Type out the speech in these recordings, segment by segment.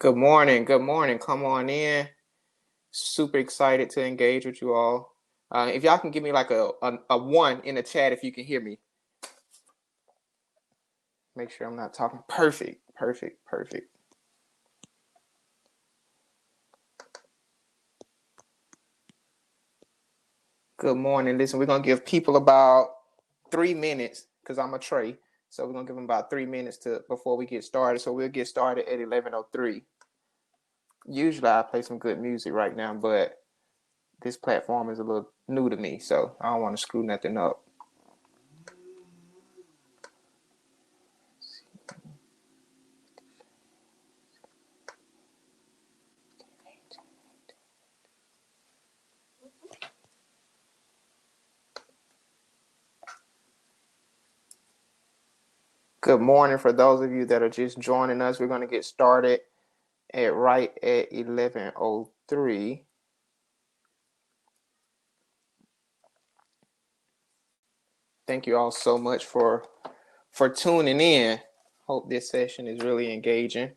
Good morning. Good morning. Come on in. Super excited to engage with you all. If y'all can give me like a one in the chat if you can hear me. Make sure I'm not talking. Perfect. Perfect. Perfect. Good morning. Listen, we're going to give people about 3 minutes because I'm a Trey. So we're going to give them about 3 minutes before we get started. So we'll get started at 11:03. Usually I play some good music right now, but this platform is a little new to me, so I don't want to screw nothing up. Good morning for those of you that are just joining us. We're going to get started right at 11:03. Thank you all so much for tuning in. Hope this session is really engaging.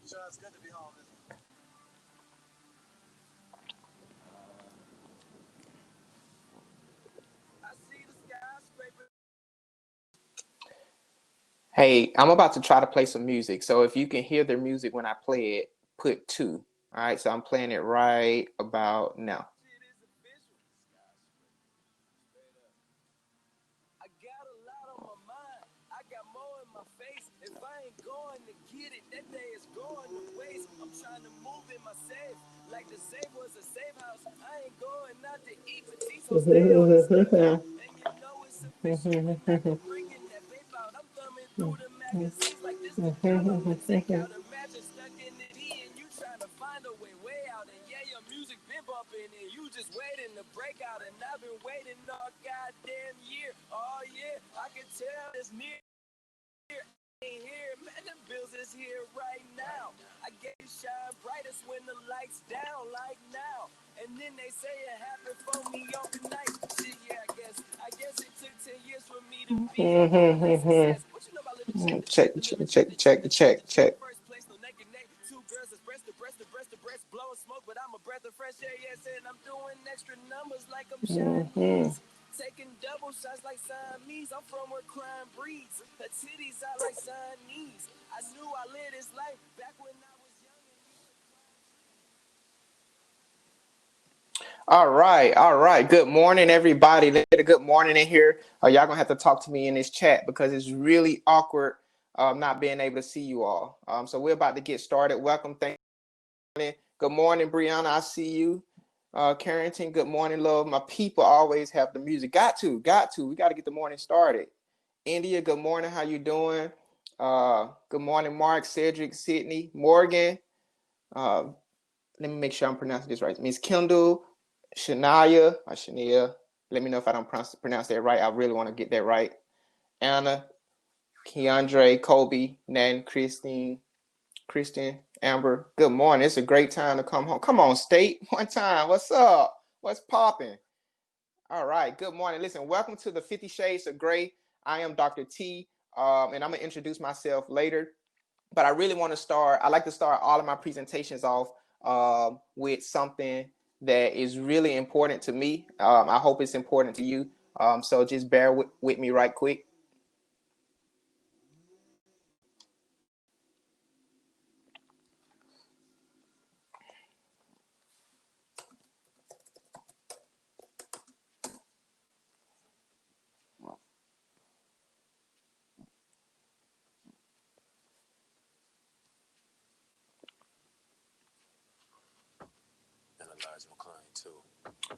So it's good to be home, isn't it? I see the skyscraper. Hey, I'm about to try to play some music. So if you can hear the music when I play it, put 2. All right, so I'm playing it right about now. I got a lot on my mind. I got more in my face. If I ain't going to get it, that day is going to waste. I'm trying to move in my safe. Like the safe was a safe house. I ain't going out to eat for tea, so stay on the safe house. And you know it's official. I'm bringing that vape out. I'm thumbing through the magazines like this the pillow. Take out a match and stuck in the tea, and you trying to find a way out. And yeah, your music been bumping, and you just waiting to break out. And I've been waiting all goddamn year. Oh yeah, I can tell it's near. Here, man, the bills is here right now. I get it shine brightest when the lights down, like now. And then they say it happened for me overnight. Shit, yeah, I guess it took 10 years for me to be a success. What you know about living Check. first place, no naked neck, 2 girls that's breast to breast, blowing smoke, but I'm a breath of fresh air, yes, and I'm doing extra numbers like I'm Chinese. Taking double shots like Siamese. I'm from where crime breeds. Her titties out like Siamese. I knew I lived this life back when I was young. All right. Good morning, everybody. Let's get a good morning in here. Y'all gonna have to talk to me in this chat because it's really awkward not being able to see you all. So we're about to get started. Welcome, thank you. Good morning, Brianna. I see you. Carrington, good morning, love. My people always have the music. Got to. We got to get the morning started. India, good morning. How you doing? Good morning, Mark, Cedric, Sydney, Morgan. Let me make sure I'm pronouncing this right. Miss Kendall, Shania. Let me know if I don't pronounce that right. I really want to get that right. Anna, Keandre, Kobe, Nan, Christine, Amber. Good morning. It's a great time to come home. Come on, State. One time. What's up? What's popping? All right. Good morning. Listen, welcome to the 50 Shades of Gray. I am Dr. T, and I'm going to introduce myself later. But I really want to start. I like to start all of my presentations off with something that is really important to me. I hope it's important to you. So just bear with me right quick.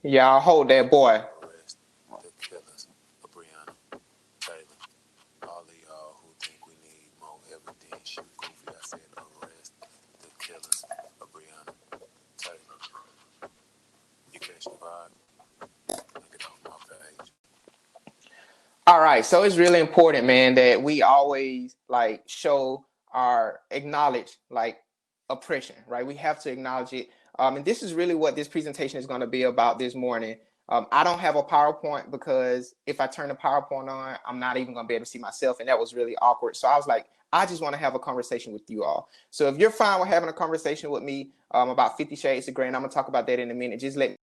Y'all hold that boy. The killers of Brianna, Taylor. All of y'all who think we need more evidence, you goofy. I said arrest the killers of Brianna, Taylor. You catch the vibe? Look it off my page. All right, so it's really important, man, that we always like show our acknowledge like oppression, right? We have to acknowledge it. And this is really what this presentation is going to be about this morning. I don't have a PowerPoint because if I turn the PowerPoint on, I'm not even going to be able to see myself, and that was really awkward. So I was like, I just want to have a conversation with you all. So if you're fine with having a conversation with me about 50 Shades of Grey, and I'm going to talk about that in a minute, just let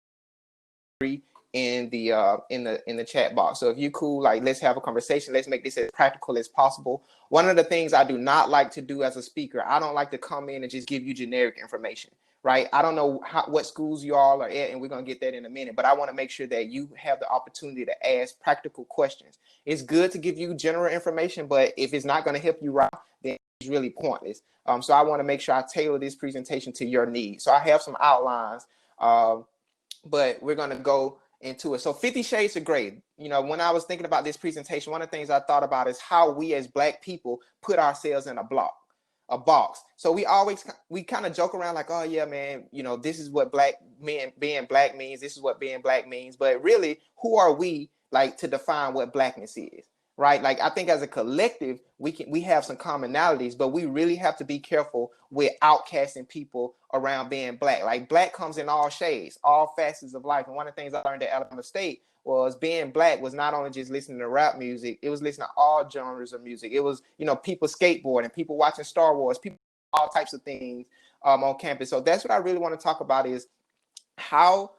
me in the chat box. So if you cool, like, let's have a conversation. Let's make this as practical as possible. One of the things I do not like to do as a speaker, I don't like to come in and just give you generic information, right? I don't know what schools you all are at, and we're going to get that in a minute, but I want to make sure that you have the opportunity to ask practical questions. It's good to give you general information, but if it's not going to help you right, then it's really pointless. So I want to make sure I tailor this presentation to your needs. So I have some outlines, but we're going to go into it. So 50 Shades of Grey, you know, when I was thinking about this presentation, one of the things I thought about is how we as Black people put ourselves in a box. So we kind of joke around like, oh yeah, man, you know, this is what Black men being Black means. This is what being Black means. But really, who are we like to define what Blackness is? Right? Like, I think as a collective, we have some commonalities, but we really have to be careful with outcasting people around being Black. Like, Black comes in all shades, all facets of life. And one of the things I learned at Alabama State was being Black was not only just listening to rap music, it was listening to all genres of music. It was, you know, people skateboarding, people watching Star Wars, people, all types of things on campus. So that's what I really want to talk about is how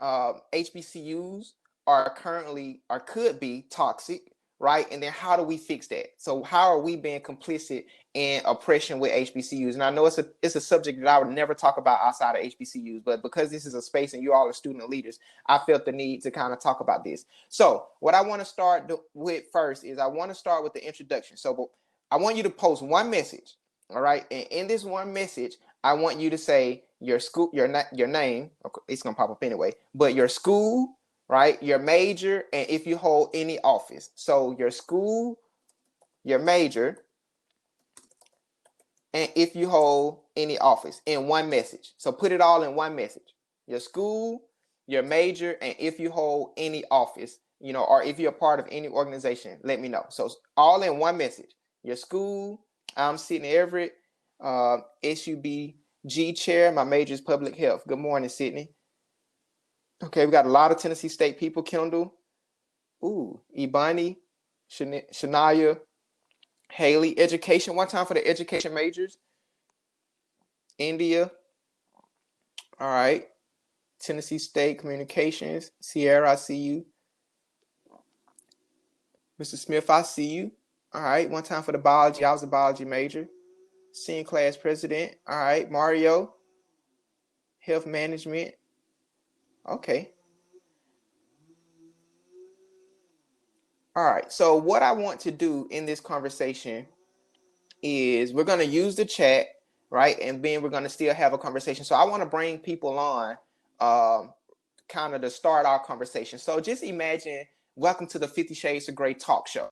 HBCUs are currently or could be toxic, right? And then how do we fix that? So how are we being complicit in oppression with HBCUs? And I know it's a subject that I would never talk about outside of HBCUs, but because this is a space and you all are student leaders, I felt the need to kind of talk about this. So what I want to start with first is I want to start with the introduction. So I want you to post one message, all right? And in this one message, I want you to say your school, your name. It's gonna pop up anyway, but your school, right? Your major, and if you hold any office. So your school, your major, and if you hold any office in one message. So put it all in one message. Your school, your major, and if you hold any office, you know, or if you're a part of any organization, let me know. So all in one message. Your school, I'm Sydney Everett, SUBG chair. My major is public health. Good morning, Sydney. Okay, we got a lot of Tennessee State people. Kendall, Ibani, Shania, Haley. Education. One time for the education majors. India. All right. Tennessee State Communications. Sierra, I see you. Mr. Smith, I see you. All right. One time for the biology. I was a biology major. Senior class president. All right. Mario. Health management. Okay. All right. So what I want to do in this conversation is we're going to use the chat, right? And then we're going to still have a conversation. So I want to bring people on kind of to start our conversation. So just imagine, welcome to the 50 Shades of Grey talk show.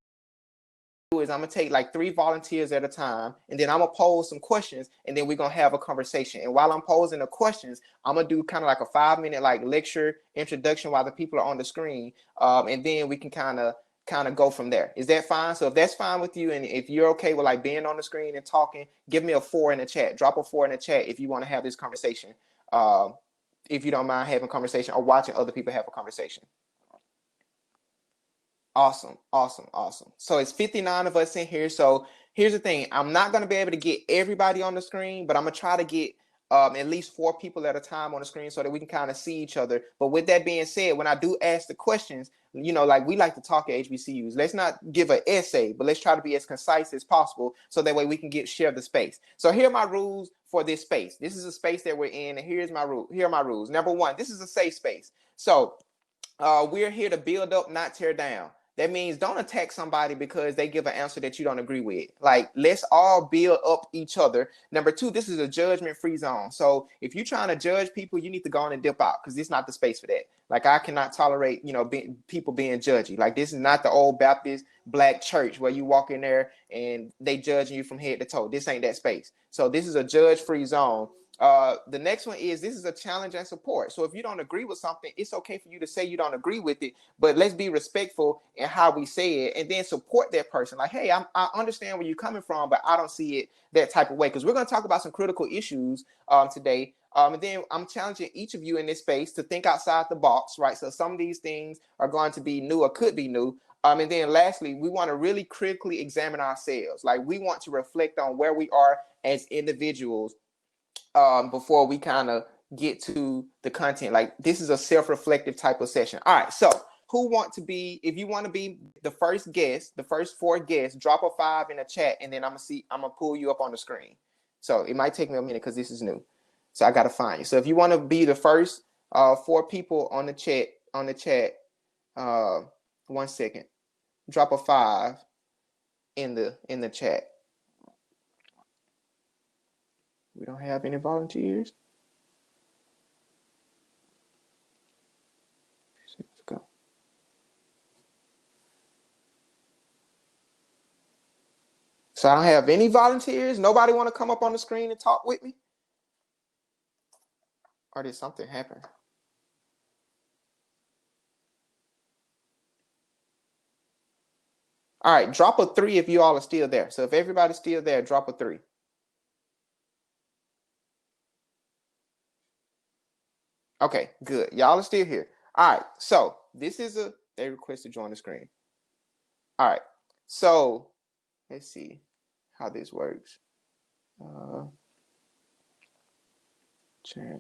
Is I'm gonna take like 3 volunteers at a time, and then I'm gonna pose some questions, and then we're gonna have a conversation. And while I'm posing the questions, I'm gonna do kind of like a 5-minute like lecture introduction while the people are on the screen, and then we can kind of go from there. Is that fine? So if that's fine with you, and if you're okay with like being on the screen and talking, give me a 4 in the chat. Drop a 4 in the chat if you want to have this conversation. If you don't mind having a conversation or watching other people have a conversation. Awesome. So it's 59 of us in here. So here's the thing. I'm not going to be able to get everybody on the screen, but I'm going to try to get at least 4 people at a time on the screen so that we can kind of see each other. But with that being said, when I do ask the questions, you know, like we like to talk at HBCUs. Let's not give an essay, but let's try to be as concise as possible so that way we can share the space. So here are my rules for this space. This is a space that we're in, and here's my rule. Here are my rules. Number 1, this is a safe space. So we're here to build up, not tear down. That means don't attack somebody because they give an answer that you don't agree with. Like, let's all build up each other. Number 2, this is a judgment-free zone. So if you're trying to judge people, you need to go on and dip out because this is not the space for that. Like, I cannot tolerate, you know, people being judgy. Like, this is not the old Baptist Black church where you walk in there and they judging you from head to toe. This ain't that space. So this is a judge-free zone. The next one is, this is a challenge and support. So if you don't agree with something, it's okay for you to say you don't agree with it, but let's be respectful in how we say it, and then support that person. Like, hey, I understand where you're coming from, but I don't see it that type of way. Because we're going to talk about some critical issues today. And then I'm challenging each of you in this space to think outside the box, right? So some of these things are going to be new or could be new. And then lastly, we want to really critically examine ourselves. Like, we want to reflect on where we are as individuals before we kind of get to the content. Like, this is a self-reflective type of session. All right, so who want to be, if you want to be the first guest, the first 4 guests, drop a 5 in the chat, and then I'm gonna pull you up on the screen. So it might take me a minute because this is new, so I gotta find you. So if you want to be the first 4 people on the chat, 1 second, drop a 5 in the chat. We don't have any volunteers. Let's go. So I don't have any volunteers. Nobody want to come up on the screen and talk with me? Or did something happen? All right, drop a 3 if you all are still there. So if everybody's still there, drop a 3. Okay, good. Y'all are still here. All right, so this is they request to join the screen. All right, so let's see how this works. Chat.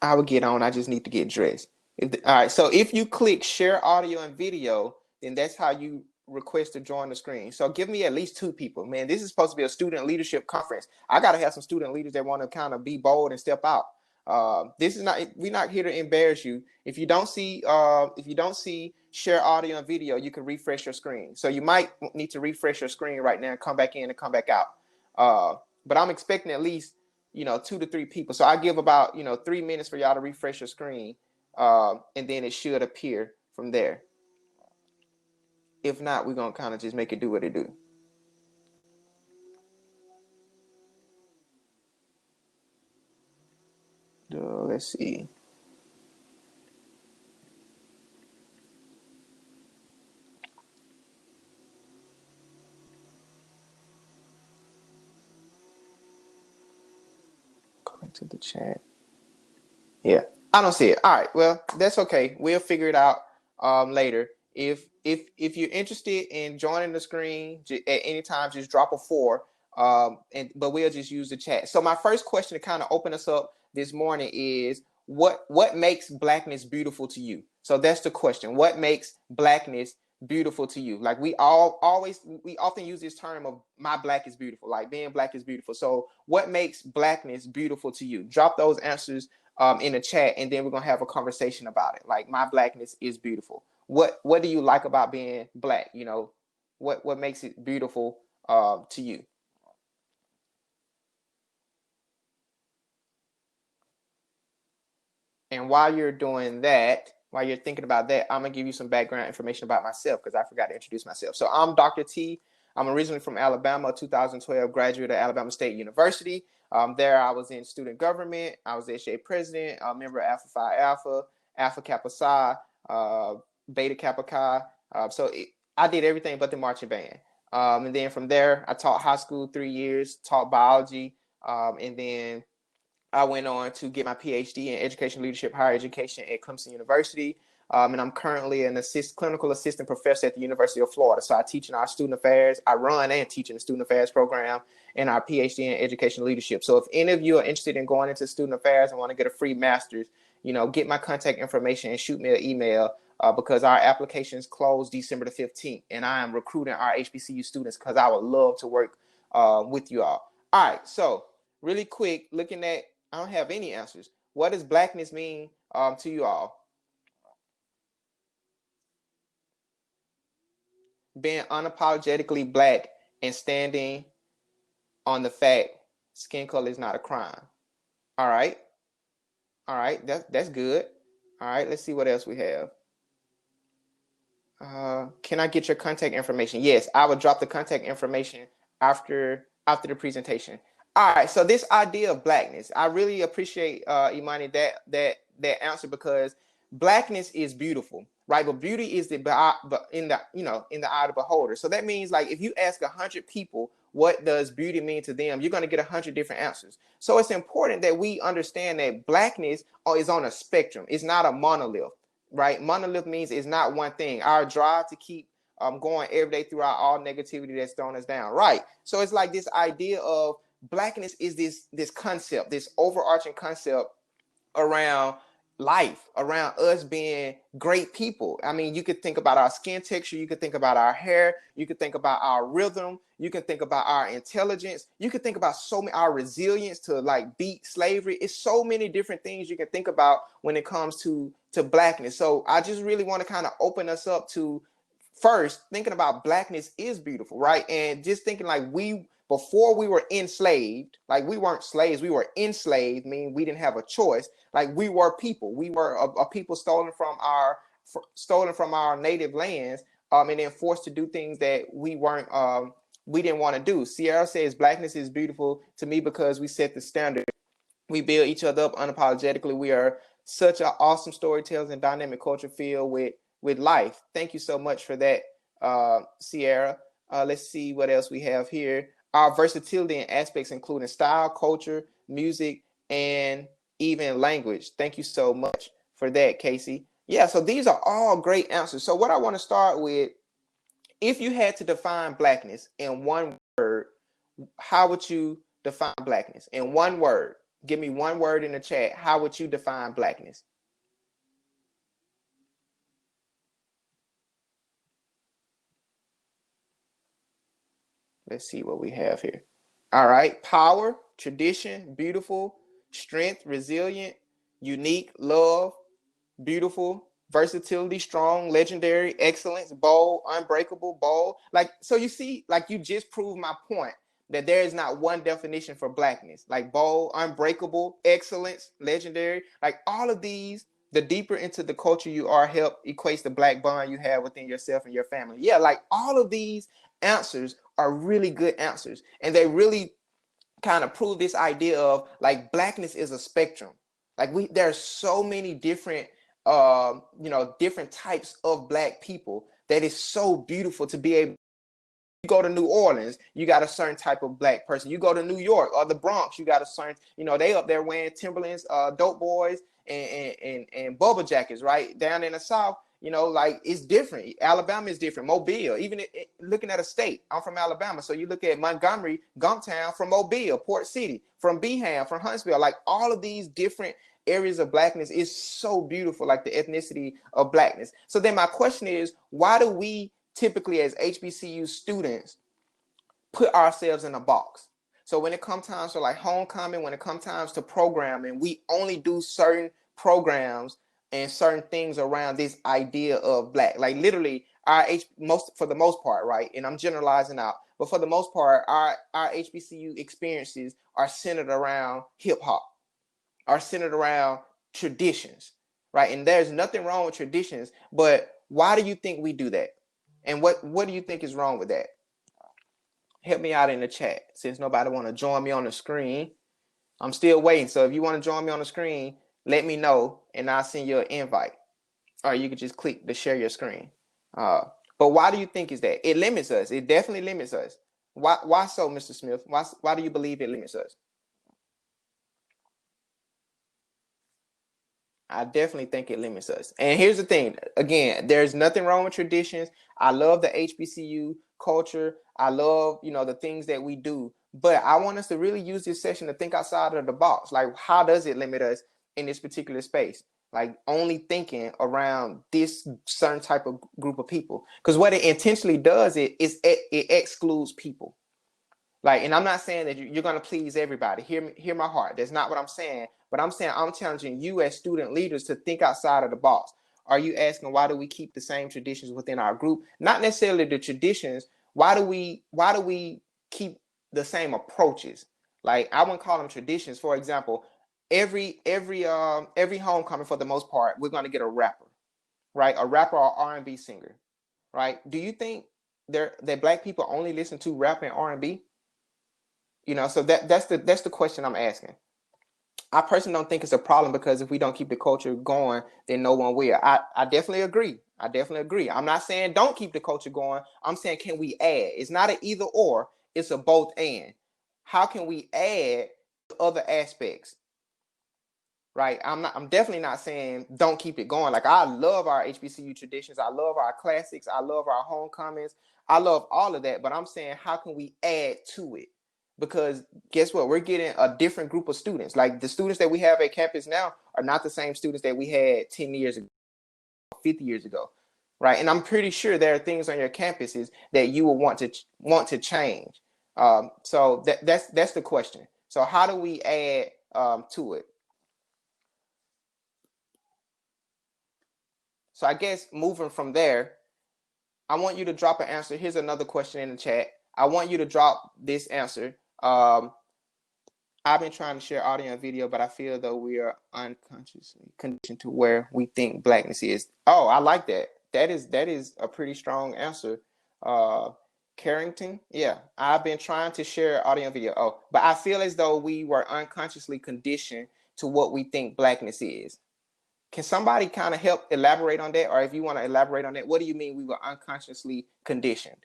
I will get on. I just need to get dressed. All right, so if you click share audio and video, then that's how you request to join the screen. So give me at least 2 people. Man, this is supposed to be a student leadership conference. I got to have some student leaders that want to kind of be bold and step out. This is not, we're not here to embarrass you. If you don't see share audio and video, you can refresh your screen. So you might need to refresh your screen right now and come back in and come back out. But I'm expecting at least 2 to 3 people. So I give about 3 minutes for y'all to refresh your screen, and then it should appear from there. If not, we're gonna kind of just make it do what it do. Let's see. Go into the chat. Yeah, I don't see it. All right, well, that's okay. We'll figure it out later. If you're interested in joining the screen at any time, just drop a 4. But we'll just use the chat. So my first question to kind of open us up this morning is, what makes Blackness beautiful to you? So that's the question. What makes Blackness beautiful to you? Like, we often use this term of my Black is beautiful, like being Black is beautiful. So what makes Blackness beautiful to you? Drop those answers in the chat, and then we're gonna have a conversation about it. Like, my Blackness is beautiful. What do you like about being Black? What makes it beautiful to you? And while you're doing that, while you're thinking about that, I'm gonna give you some background information about myself, because I forgot to introduce myself. So I'm Dr. T. I'm originally from Alabama, 2012 graduate of Alabama State University. There I was in student government. I was HA president, a member of Alpha Phi Alpha, Alpha Kappa Psi, Beta Kappa Chi. I did everything but the marching band. And then from there, I taught high school 3 years, taught biology, and then I went on to get my PhD in education leadership, higher education at Clemson University. And I'm currently an clinical assistant professor at the University of Florida. So I teach in our student affairs. I run and teach in the student affairs program and our PhD in education leadership. So if any of you are interested in going into student affairs and want to get a free master's, get my contact information and shoot me an email, because our applications close December the 15th. And I am recruiting our HBCU students because I would love to work with you all. All right, so really quick, looking at, I don't have any answers. What does Blackness mean to you all? Being unapologetically Black and standing on the fact skin color is not a crime. All right. That's good. All right, let's see what else we have. Can I get your contact information? Yes, I will drop the contact information after the presentation. All right, so this idea of blackness, I really appreciate Imani that answer, because blackness is beautiful, right? But beauty is but in the in the eye of the beholder. So that means, like, if you ask 100 people what does beauty mean to them, you're going to get 100 different answers. So it's important that we understand that blackness is on a spectrum. It's not a monolith, right? Monolith means it's not one thing. Our drive to keep going every day throughout all negativity that's thrown us down, right? So it's like this idea of blackness is this concept, this overarching concept around life, around us being great people. I mean, you could think about our skin texture, you could think about our hair, you could think about our rhythm, you can think about our intelligence, you could think about so many, our resilience to like beat slavery. It's so many different things you can think about when it comes to blackness. So I just really want to kind of open us up to first thinking about blackness is beautiful, right? And just thinking like before we were enslaved, like we weren't slaves, we were enslaved, meaning we didn't have a choice. Like we were people, we were a people stolen from our native lands, and then forced to do things that we didn't want to do. Sierra says blackness is beautiful to me because we set the standard. We build each other up unapologetically. We are such an awesome storytellers and dynamic culture filled with life. Thank you so much for that, Sierra. Let's see what else we have here. Our versatility in aspects including style, culture, music, and even language. Thank you so much for that, Casey. Yeah, so these are all great answers. So what I want to start with, if you had to define blackness in one word, how would you define blackness in one word? Give me one word in the chat. How would you define blackness? Let's see what we have here. All right. Power, tradition, beautiful, strength, resilient, unique, love, beautiful, versatility, strong, legendary, excellence, bold, unbreakable, bold. Like, so you see, like you just proved my point that there is not one definition for blackness. Like bold, unbreakable, excellence, legendary, like all of these, the deeper into the culture you are, help equates the black bond you have within yourself and your family. Yeah, like all of these answers are really good answers. And they really kind of prove this idea of blackness is a spectrum. There's so many different different types of black people that is so beautiful to be able. You go to New Orleans, you got a certain type of black person. You go to New York or the Bronx, you got a certain, they up there wearing Timberlands, dope boys, and bubble jackets, right? Down in the South, it's different. Alabama is different. Mobile, even looking at a state, I'm from Alabama. So you look at Montgomery, Gumptown, from Mobile, Port City, from Behan, from Huntsville, like all of these different areas of blackness is so beautiful, like the ethnicity of blackness. So then my question is, why do we typically as HBCU students put ourselves in a box? So when it comes times to like homecoming, when it comes times to programming, we only do certain programs and certain things around this idea of black. Like literally for the most part, right? And I'm generalizing out, but for the most part, our HBCU experiences are centered around hip hop, are centered around traditions, right? And there's nothing wrong with traditions, but why do you think we do that? And what do you think is wrong with that? Help me out in the chat, since nobody want to join me on the screen. I'm still waiting. So if you want to join me on the screen, let me know and I'll send you an invite. Or you could just click to share your screen. But why do you think is that? It limits us. It definitely limits us. Why so, Mr. Smith? Why do you believe it limits us? I definitely think it limits us. And here's the thing. Again, there's nothing wrong with traditions. I love the HBCU culture. I love, the things that we do. But I want us to really use this session to think outside of the box. Like, how does it limit us in this particular space? Like only thinking around this certain type of group of people. Because what it intentionally does it excludes people. Like, and I'm not saying that you're going to please everybody. Hear my heart. That's not what I'm saying. But I'm saying I'm challenging you as student leaders to think outside of the box. Are you asking why do we keep the same traditions within our group? Not necessarily the traditions. Why do we keep the same approaches? Like I wouldn't call them traditions. For example, every homecoming for the most part, we're going to get a rapper, right? A rapper or R&B singer, right? Do you think that black people only listen to rap and R&B? So that's the question I'm asking. I personally don't think it's a problem, because if we don't keep the culture going, then no one will. I definitely agree. I'm not saying don't keep the culture going. I'm saying, can we add? It's not an either or, it's a both and. How can we add other aspects? Right. I'm definitely not saying don't keep it going. Like, I love our HBCU traditions. I love our classics. I love our homecomings. I love all of that. But I'm saying, how can we add to it? Because guess what? We're getting a different group of students. Like, the students that we have at campus now are not the same students that we had 10 years ago, 50 years ago. Right. And I'm pretty sure there are things on your campuses that you will want to change. So that's the question. So how do we add to it? So I guess moving from there, I want you to drop an answer. Here's another question in the chat. I want you to drop this answer. I've been trying to share audio and video, but I feel though we are unconsciously conditioned to where we think blackness is. Oh, I like that. That is a pretty strong answer. Carrington, yeah. I've been trying to share audio and video. Oh, but I feel as though we were unconsciously conditioned to what we think blackness is. Can somebody kind of help elaborate on that? Or if you want to elaborate on that, what do you mean we were unconsciously conditioned?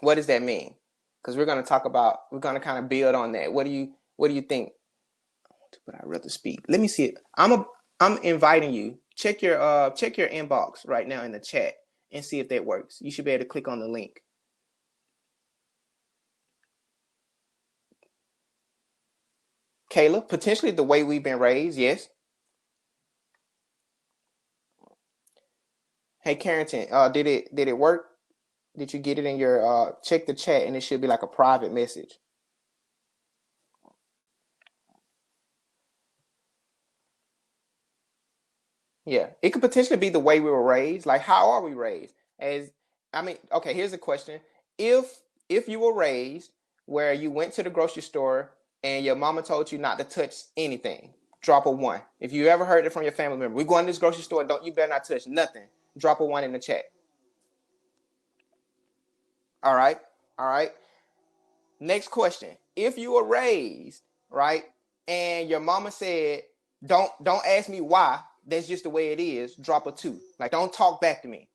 What does that mean? Because we're going to kind of build on that. What do you think? But I'd rather speak. Let me see it. I'm inviting you. Check your inbox right now in the chat and see if that works. You should be able to click on the link. Kayla, potentially the way we've been raised, yes. Hey, Carrington, did it work? Did you get it in your check the chat, and it should be like a private message. Yeah, it could potentially be the way we were raised. Like, how are we raised? Okay, here's a question. If you were raised where you went to the grocery store and your mama told you not to touch anything, drop a 1. If you ever heard it from your family member, we going to this grocery store, you better not touch nothing. Drop a 1 in the chat. All right. Next question. If you were raised, right, and your mama said, don't ask me why, that's just the way it is, drop a 2. Like, don't talk back to me.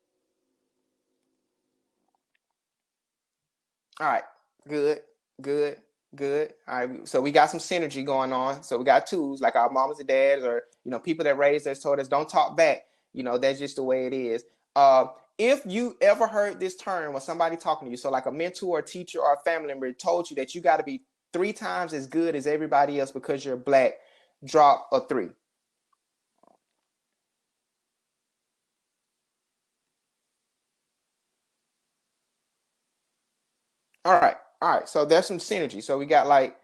All right. Good. All right. So we got some synergy going on. So we got 2s, like our mamas and dads, or people that raised us told us don't talk back. That's just the way it is. If you ever heard this term when somebody talking to you, so like a mentor, a teacher, or a family member told you that you got to be 3 times as good as everybody else because you're black, drop a 3. All right. So there's some synergy. So we got like,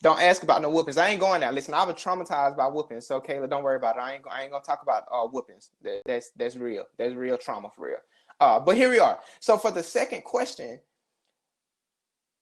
don't ask about no whoopings. I ain't going there. Listen, I was traumatized by whoopings. So Kayla, don't worry about it. I ain't gonna talk about whoopings. That's real. That's real trauma for real. But here we are. So for the second question,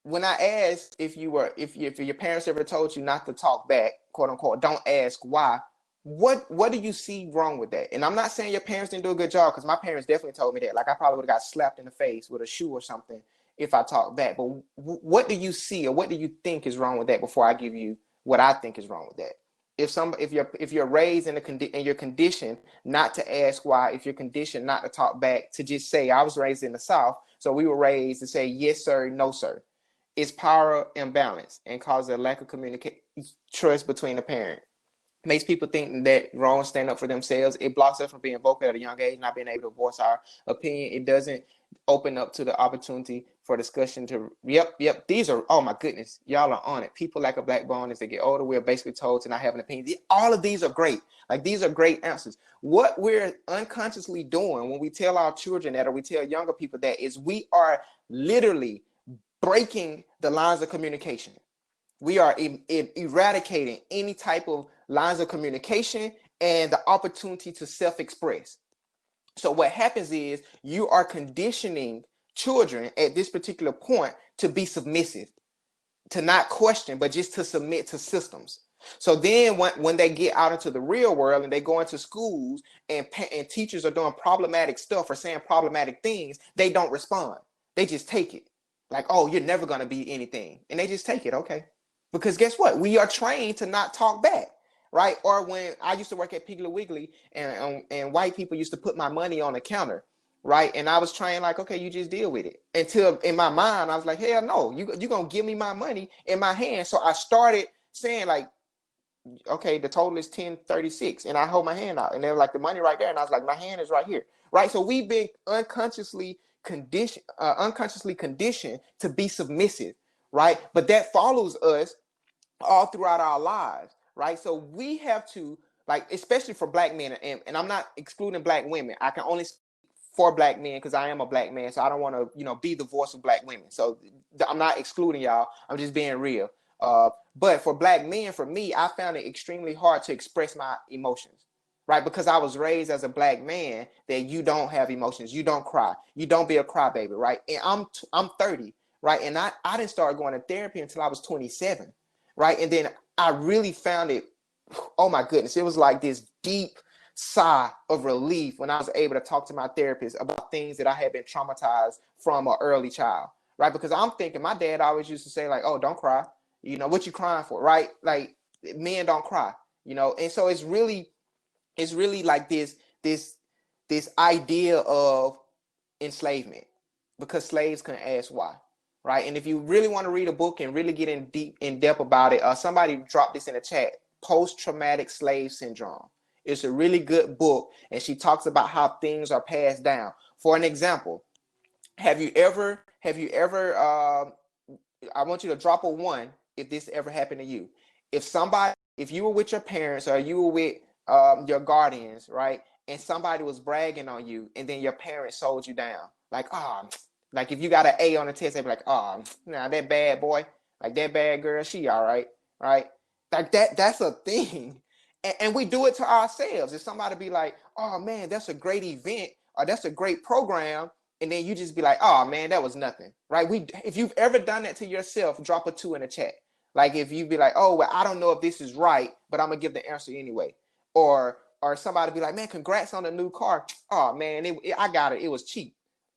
when I asked if your parents ever told you not to talk back, quote unquote, don't ask why. What do you see wrong with that? And I'm not saying your parents didn't do a good job, because my parents definitely told me that. Like, I probably would have got slapped in the face with a shoe or something if I talked back. But what do you see, or what do you think is wrong with that before I give you what I think is wrong with that? If you're raised in and you're conditioned not to ask why, if you're conditioned not to talk back, to just say, I was raised in the South, so we were raised to say yes sir, no sir. It's power imbalance and causes a lack of communication, trust between the parent. Makes people think that wrong stand up for themselves. It blocks us from being vocal at a young age, not being able to voice our opinion. It doesn't open up to the opportunity for discussion to, yep. These are, oh my goodness, y'all are on it. People lack a backbone as they get older. We're basically told to not have an opinion. All of these are great. Like, these are great answers. What we're unconsciously doing when we tell our children that, or we tell younger people that, is we are literally breaking the lines of communication. We are eradicating any type of lines of communication and the opportunity to self-express. So what happens is you are conditioning children at this particular point to be submissive, to not question, but just to submit to systems. So then when they get out into the real world and they go into schools and teachers are doing problematic stuff or saying problematic things, they don't respond. They just take it. Like, oh, you're never going to be anything. And they just take it. Okay. Because guess what? We are trained to not talk back. Right. Or when I used to work at Piggly Wiggly and white people used to put my money on the counter. Right. And I was trained like, okay, you just deal with it. Until in my mind, I was like, hell no, you're going to give me my money in my hand. So I started saying like, okay, the total is 1036, and I hold my hand out, and they're like, the money right there, and I was like, my hand is right here, right? So we've been unconsciously conditioned to be submissive, right? But that follows us all throughout our lives, right? So we have to, like, especially for black men, and I'm not excluding black women. I can only speak for black men because I am a black man, so I don't want to, be the voice of black women. So I'm not excluding y'all. I'm just being real. But for black men, for me, I found it extremely hard to express my emotions, right? Because I was raised as a black man that you don't have emotions, you don't cry, you don't be a crybaby, right? And I'm 30, right? And I didn't start going to therapy until I was 27, right? And then I really found it, oh my goodness, it was like this deep sigh of relief when I was able to talk to my therapist about things that I had been traumatized from an early child, right? Because I'm thinking my dad always used to say like, oh, don't cry. What you crying for, right? Like men don't cry, and so it's really like this idea of enslavement because slaves couldn't ask why, right? And if you really want to read a book and really get in depth about it, somebody dropped this in the chat, Post-Traumatic Slave Syndrome. It's a really good book, and she talks about how things are passed down. For an example, have you ever I want you to drop a one if this ever happened to you. If you were with your parents or you were with your guardians, right? And somebody was bragging on you, and then your parents sold you down. Like, like if you got an A on the test, they'd be like, nah, that bad boy, like that bad girl, she all right? Like that's a thing. And we do it to ourselves. If somebody be like, oh man, that's a great event or that's a great program, and then you just be like, oh man, that was nothing, right? If you've ever done that to yourself, drop a 2 in the chat. Like if you be like, oh well, I don't know if this is right, but I'm gonna give the answer anyway. Or somebody be like, man, congrats on the new car. Oh man, I got it. It was cheap.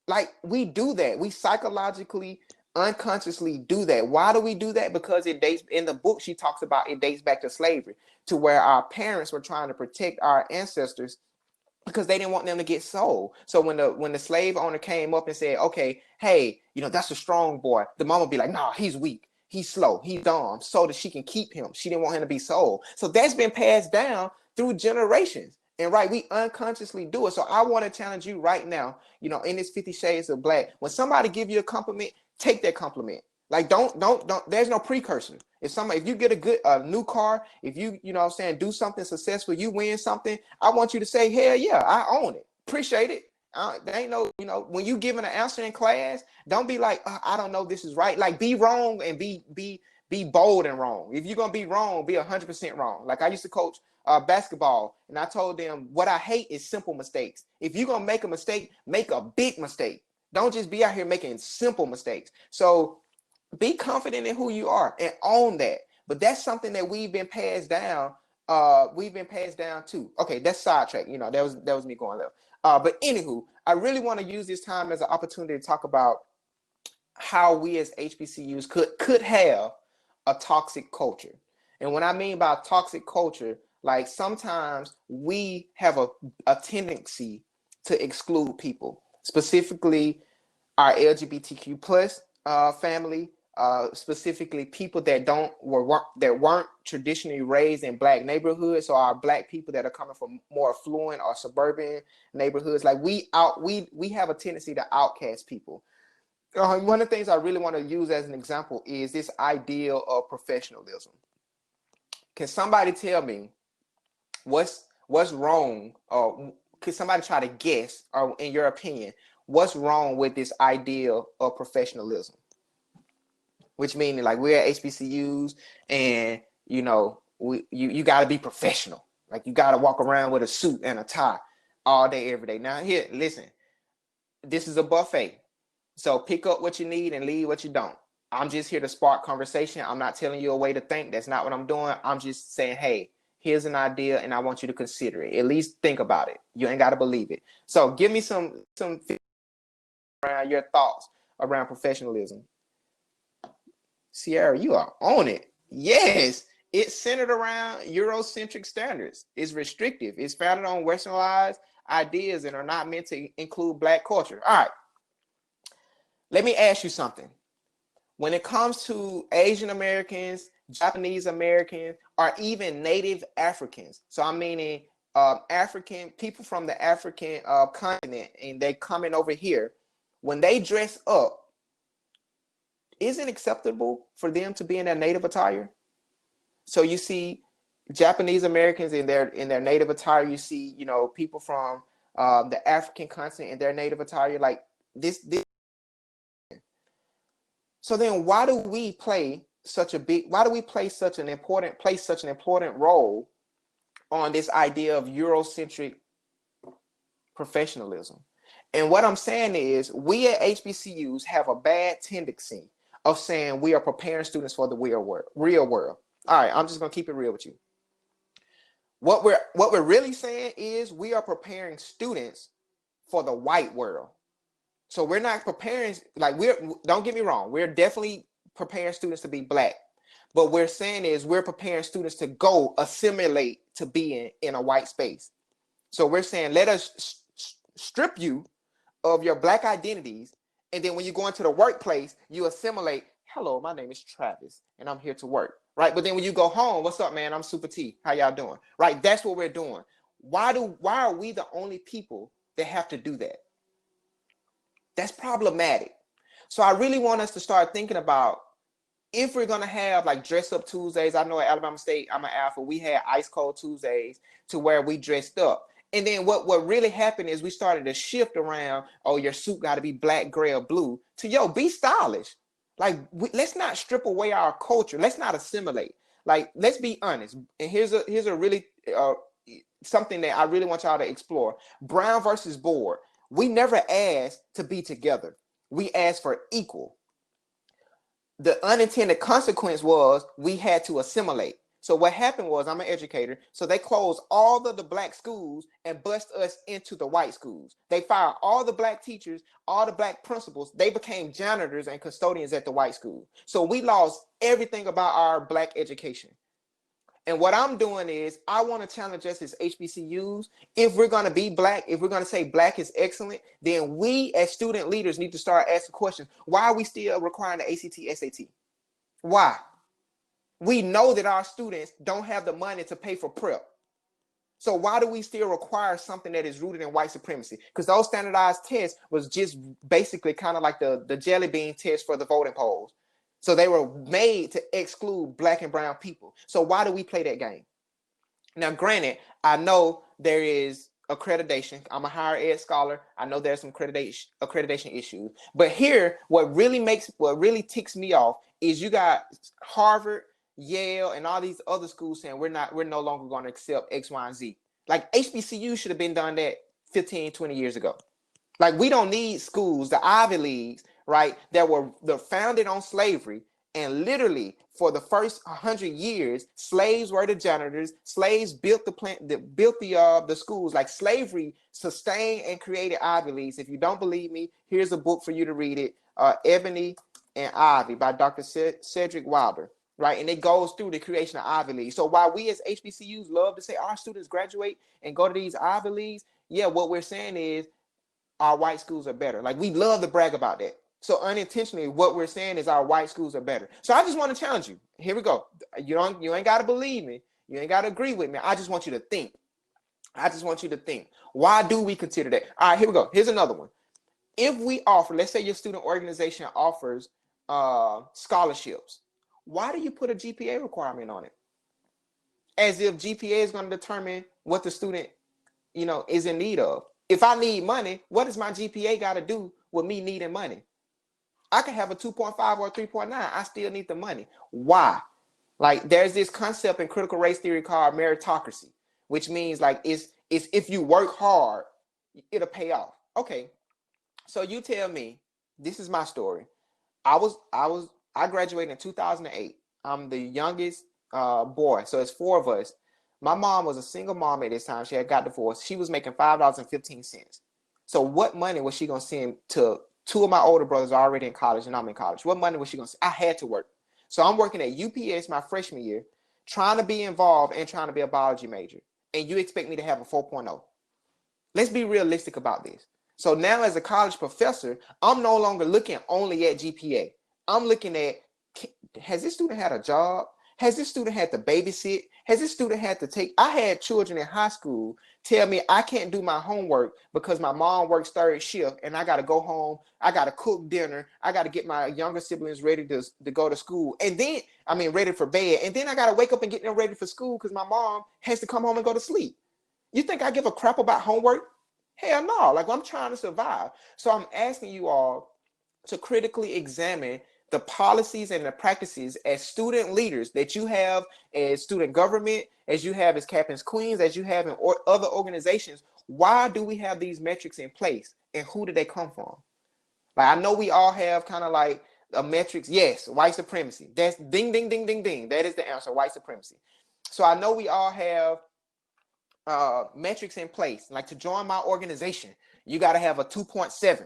Like we do that. We psychologically, unconsciously do that. Why do we do that? Because it dates in the book. She talks about it dates back to slavery, to where our parents were trying to protect our ancestors because they didn't want them to get sold. So when the slave owner came up and said, okay, hey, that's a strong boy, the mama would be like, nah, he's weak, he's slow, he's dumb, so that she can keep him. She didn't want him to be sold. So that's been passed down through generations. And right, we unconsciously do it. So I want to challenge you right now, in this 50 Shades of Black, when somebody give you a compliment, take that compliment. Like don't there's no precursor. If you get a new car, if you know what I'm saying, do something successful, you win something, I want you to say, hell yeah, I own it. Appreciate it. There ain't no, when you giving an answer in class, don't be like, I don't know, this is right. Like be wrong and be bold and wrong. If you're gonna be wrong, be 100% wrong. Like I used to coach basketball, and I told them what I hate is simple mistakes. If you're gonna make a mistake, make a big mistake. Don't just be out here making simple mistakes. So be confident in who you are and own that. But that's something that we've been passed down. We've been passed down too. Okay, that's sidetrack. That was me going there. But anywho, I really want to use this time as an opportunity to talk about how we as HBCUs could have a toxic culture. And what I mean by toxic culture, like sometimes we have a tendency to exclude people, specifically our LGBTQ plus family, specifically people that weren't traditionally raised in Black neighborhoods, so our Black people that are coming from more affluent or suburban neighborhoods. Like we have a tendency to outcast people. One of the things I really want to use as an example is this ideal of professionalism. Can somebody tell me what's wrong, or could somebody try to guess, or in your opinion, what's wrong with this ideal of professionalism? Which meaning like we're at HBCUs, and you got to be professional. Like you got to walk around with a suit and a tie all day, every day. Now here, listen, this is a buffet. So pick up what you need and leave what you don't. I'm just here to spark conversation. I'm not telling you a way to think. That's not what I'm doing. I'm just saying, hey, here's an idea, and I want you to consider it. At least think about it. You ain't got to believe it. So give me some around your thoughts around professionalism. Sierra, you are on it. Yes, it's centered around Eurocentric standards. It's restrictive. It's founded on westernized ideas and are not meant to include Black culture. All right, let me ask you something. When it comes to Asian Americans, Japanese Americans, or even Native Africans, so I'm meaning African people from the African continent, and they coming over here, when they dress up, isn't it acceptable for them to be in their native attire? So you see Japanese Americans in their native attire. You see, people from the African continent in their native attire, like this. So then why do we play such an important role on this idea of Eurocentric professionalism? And what I'm saying is we at HBCUs have a bad tendency of saying we are preparing students for the real world. All right, I'm just gonna keep it real with you. What we're really saying is we are preparing students for the white world. So we're not preparing, don't get me wrong, we're definitely preparing students to be Black. But we're saying is we're preparing students to go assimilate to being in a white space. So we're saying, let us strip you of your Black identities. And then when you go into the workplace, you assimilate. Hello, my name is Travis, and I'm here to work. Right. But then when you go home, what's up, man? I'm Super T. How y'all doing? Right. That's what we're doing. Why are we the only people that have to do that? That's problematic. So I really want us to start thinking about, if we're going to have like dress up Tuesdays. I know at Alabama State, I'm an Alpha, we had ice cold Tuesdays to where we dressed up. And then what really happened is we started to shift around, oh, your suit got to be black, gray, or blue, to, be stylish. Like, let's not strip away our culture. Let's not assimilate. Like, let's be honest. And here's a really something that I really want y'all to explore. Brown versus Board. We never asked to be together. We asked for equal. The unintended consequence was we had to assimilate. So what happened was, I'm an educator, so they closed all of the Black schools and bust us into the white schools. They fired all the Black teachers, all the Black principals. They became janitors and custodians at the white school. So we lost everything about our Black education. And what I'm doing is I want to challenge us as HBCUs. If we're going to be Black, if we're going to say Black is excellent, then we as student leaders need to start asking questions. Why are we still requiring the ACT, SAT? Why? We know that our students don't have the money to pay for prep. So why do we still require something that is rooted in white supremacy? Because those standardized tests was just basically kind of like the jelly bean test for the voting polls. So they were made to exclude Black and brown people. So why do we play that game? Now, granted, I know there is accreditation. I'm a higher ed scholar. I know there's some accreditation issues. But here, what really ticks me off is you got Harvard, Yale, and all these other schools saying we're no longer going to accept X, Y, and Z. Like, HBCU should have been done that 15, 20 years ago. Like, we don't need schools, the Ivy Leagues, right, that were founded on slavery. And literally, for the first 100 years, slaves were the janitors. Slaves built the schools. Like, slavery sustained and created Ivy Leagues. If you don't believe me, here's a book for you to read it, Ebony and Ivy by Dr. Cedric Wilder. Right, and it goes through the creation of Ivy Leagues. So while we as HBCUs love to say our students graduate and go to these Ivy Leagues, yeah, what we're saying is our white schools are better. Like, we love to brag about that. So unintentionally, what we're saying is our white schools are better. So I just want to challenge you. Here we go. You ain't got to believe me. You ain't got to agree with me. I just want you to think. Why do we consider that? All right, here we go. Here's another one. If we offer, let's say your student organization offers scholarships, why do you put a GPA requirement on it? As if GPA is going to determine what the student, is in need of. If I need money, what does my GPA got to do with me needing money? I can have a 2.5 or a 3.9. I still need the money. Why? Like, there's this concept in critical race theory called meritocracy, which means like it's if you work hard, it'll pay off. Okay, so you tell me, this is my story. I graduated in 2008. I'm the youngest boy, so it's four of us. My mom was a single mom at this time. She had got divorced. She was making $5.15. So what money was she gonna send to two of my older brothers already in college, and I'm in college? What money was she gonna send? I had to work. So I'm working at UPS my freshman year, trying to be involved and trying to be a biology major. And you expect me to have a 4.0. Let's be realistic about this. So now as a college professor, I'm no longer looking only at GPA. I'm looking at, has this student had a job? Has this student had to babysit? Has this student had to take, I had children in high school tell me I can't do my homework because my mom works third shift and I got to go home. I got to cook dinner. I got to get my younger siblings ready to go to school. And then, ready for bed. And then I got to wake up and get them ready for school because my mom has to come home and go to sleep. You think I give a crap about homework? Hell no. Like, I'm trying to survive. So I'm asking you all to critically examine the policies and the practices as student leaders that you have as student government, as you have as captains, queens, as you have in other organizations. Why do we have these metrics in place, and who do they come from? Like, I know we all have kind of like a metrics. Yes, white supremacy. That's ding, ding, ding, ding, ding. That is the answer, white supremacy. So I know we all have metrics in place. Like, to join my organization, you got to have a 2.7.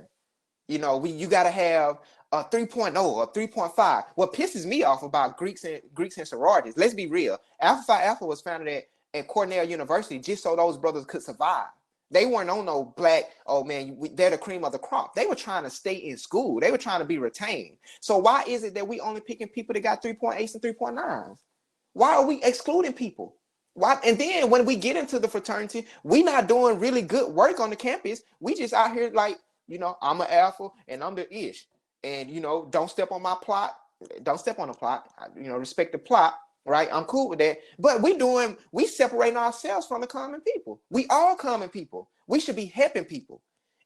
You got to have a 3.0 or 3.5. What pisses me off about Greeks and sororities, let's be real. Alpha Phi Alpha was founded at Cornell University just so those brothers could survive. They weren't on no black, oh man, they're the cream of the crop. They were trying to stay in school. They were trying to be retained. So why is it that we only picking people that got 3.8s and 3.9s? Why are we excluding people? Why? And then when we get into the fraternity, we not doing really good work on the campus. We just out here like, I'm an alpha and I'm the ish. And, don't step on my plot. Don't step on the plot. Respect the plot, right? I'm cool with that. But we separating ourselves from the common people. We all common people. We should be helping people.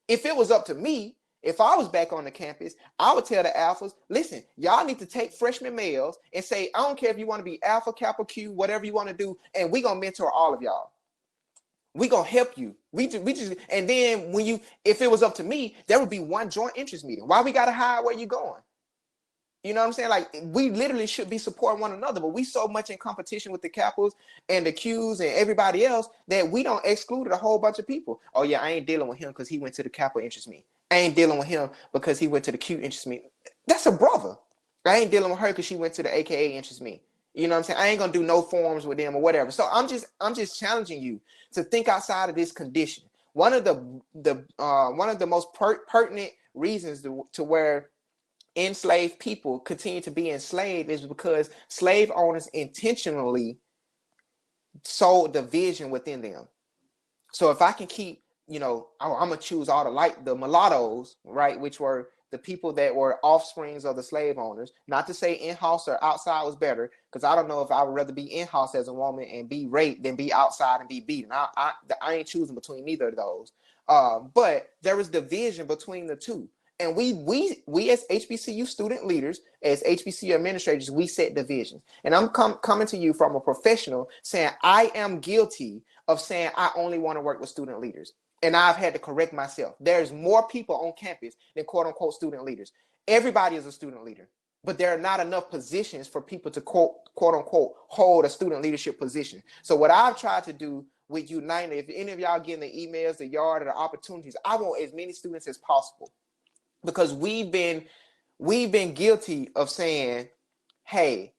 If it was up to me, if I was back on the campus, I would tell the alphas, listen, y'all need to take freshman males and say, I don't care if you want to be alpha, kappa, Q, whatever you want to do, and we're going to mentor all of y'all. We gonna help you. We just, and then if it was up to me, there would be one joint interest meeting. Why we gotta hide where you going? You know what I'm saying? Like, we literally should be supporting one another, but we so much in competition with the Kappas and the Qs and everybody else that we don't exclude a whole bunch of people. Oh yeah, I ain't dealing with him because he went to the Kappa interest meeting. I ain't dealing with him because he went to the Q interest meeting. That's a brother. I ain't dealing with her because she went to the AKA interest meeting. You know what I'm saying? I ain't gonna do no forums with them or whatever. So I'm just challenging you to think outside of this condition. One of the most pertinent reasons to where enslaved people continue to be enslaved is because slave owners intentionally sowed division within them. So if I can keep, I'm gonna choose all the mulattoes, right, which were the people that were offsprings of the slave owners. Not to say in-house or outside was better, because I don't know if I would rather be in-house as a woman and be raped than be outside and be beaten. I ain't choosing between neither of those. But there is division between the two. And we as HBCU student leaders, as HBCU administrators, we set divisions. And I'm coming to you from a professional saying I am guilty of saying I only want to work with student leaders. And I've had to correct myself. There's more people on campus than quote unquote student leaders. Everybody is a student leader, but there are not enough positions for people to quote unquote hold a student leadership position. So what I've tried to do with United, if any of y'all getting the emails, the yard, or the opportunities, I want as many students as possible. Because we've been guilty of saying, hey,